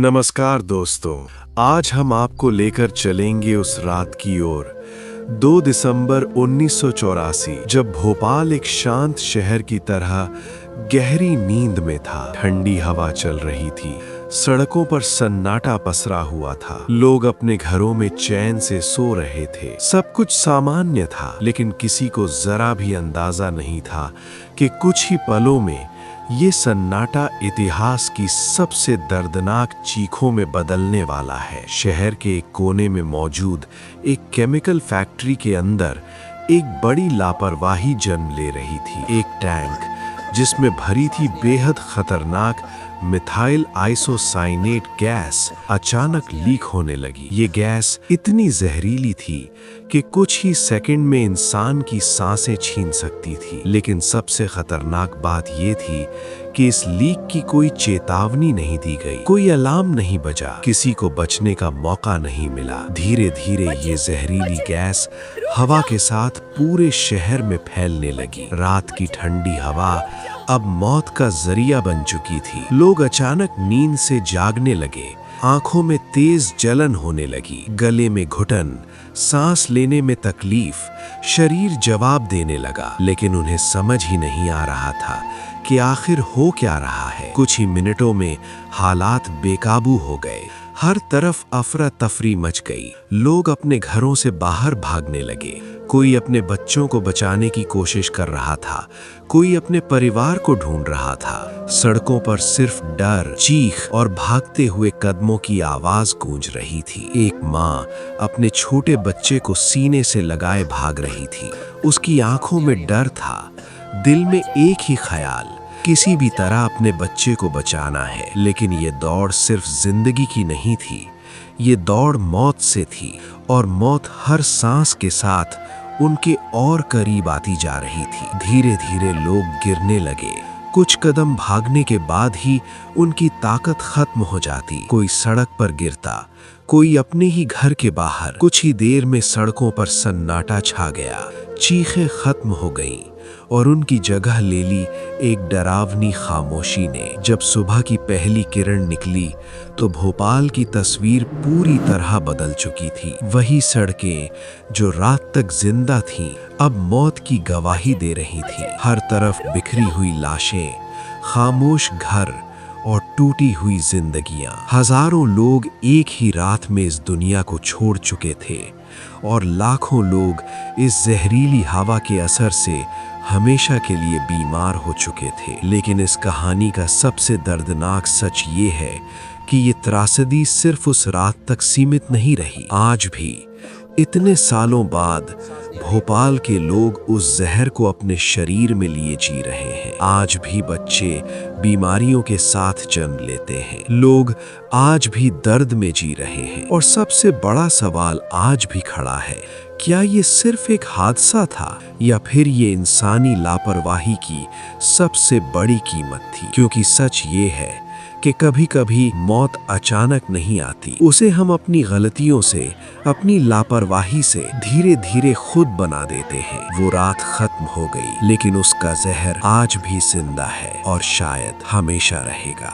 नमस्कार दोस्तों, आज हम आपको लेकर चलेंगे उस रात की ओर 2 दिसंबर 1984, जब भोपाल एक शांत शहर की तरह गहरी नींद में था। ठंडी हवा चल रही थी, सड़कों पर सन्नाटा पसरा हुआ था, लोग अपने घरों में चैन से सो रहे थे। सब कुछ सामान्य था, लेकिन किसी को जरा भी अंदाजा नहीं था कि कुछ ही पलों में ये सन्नाटा इतिहास की सबसे दर्दनाक चीखों में बदलने वाला है। शहर के एक कोने में मौजूद एक केमिकल फैक्ट्री के अंदर एक बड़ी लापरवाही जन्म ले रही थी। एक टैंक जिसमें भरी थी बेहद खतरनाक मिथाइल आइसोसाइनेट गैस अचानक लीक होने लगी। ये गैस इतनी जहरीली थी कि कुछ ही सेकंड में इंसान की सांसें छीन सकती थी। लेकिन सबसे खतरनाक बात यह थी कि इस लीक की कोई चेतावनी नहीं दी गई, कोई अलार्म नहीं बजा, किसी को बचने का मौका नहीं मिला। धीरे धीरे ये जहरीली गैस हवा के साथ पूरे शहर में फैलने लगी। रात की ठंडी हवा अब मौत का जरिया बन चुकी थी। लोग अचानक नींद से जागने लगे, आंखों में तेज जलन होने लगी, गले में घुटन, सांस लेने में तकलीफ, शरीर जवाब देने लगा। लेकिन उन्हें समझ ही नहीं आ रहा था कि आखिर हो क्या रहा है। कुछ ही मिनटों में हालात बेकाबू हो गए, हर तरफ अफरा तफरी मच गई। लोग अपने घरों से बाहर भागने लगे, कोई अपने बच्चों को बचाने की कोशिश कर रहा था, कोई अपने परिवार को ढूंढ रहा था। सड़कों पर सिर्फ डर, चीख और भागते हुए कदमों की आवाज गूंज रही थी। एक माँ अपने छोटे बच्चे को सीने से लगाए भाग रही थी। उसकी आंखों में डर था, दिल में एक ही ख्याल, किसी भी तरह अपने बच्चे को बचाना है। लेकिन ये दौड़ सिर्फ जिंदगी की नहीं थी, ये दौड़ मौत से थी, और मौत हर सांस के साथ उनके और करीब आती जा रही थी। धीरे धीरे लोग गिरने लगे, कुछ कदम भागने के बाद ही उनकी ताकत खत्म हो जाती। कोई सड़क पर गिरता, कोई अपने ही घर के बाहर। कुछ ही देर में सड़कों पर सन्नाटा छा गया, चीखें खत्म हो गईं और उनकी जगह ले ली एक डरावनी खामोशी ने। जब सुबह की पहली किरण निकली तो भोपाल की तस्वीर पूरी तरह बदल चुकी थी। वही सड़कें जो रात तक जिंदा थीं, अब मौत की गवाही दे रही थीं। हर तरफ बिखरी हुई लाशें, खामोश घर और टूटी हुई जिंदगियां। हजारों लोग एक ही रात में इस दुनिया को छोड़ चुके थे, और लाखों लोग इस जहरीली हवा के असर से हमेशा के लिए बीमार हो चुके थे। लेकिन इस कहानी का सबसे दर्दनाक सच ये है कि ये त्रासदी सिर्फ उस रात तक सीमित नहीं रही। आज भी इतने सालों बाद भोपाल के लोग उस जहर को अपने शरीर में लिए जी रहे हैं। आज भी बच्चे बीमारियों के साथ जन्म लेते हैं, लोग आज भी दर्द में जी रहे हैं। और सबसे बड़ा सवाल आज भी खड़ा है, क्या ये सिर्फ एक हादसा था या फिर ये इंसानी लापरवाही की सबसे बड़ी कीमत थी? क्योंकि सच ये है कि कभी कभी मौत अचानक नहीं आती, उसे हम अपनी गलतियों से, अपनी लापरवाही से धीरे धीरे खुद बना देते हैं। वो रात खत्म हो गई, लेकिन उसका जहर आज भी जिंदा है और शायद हमेशा रहेगा।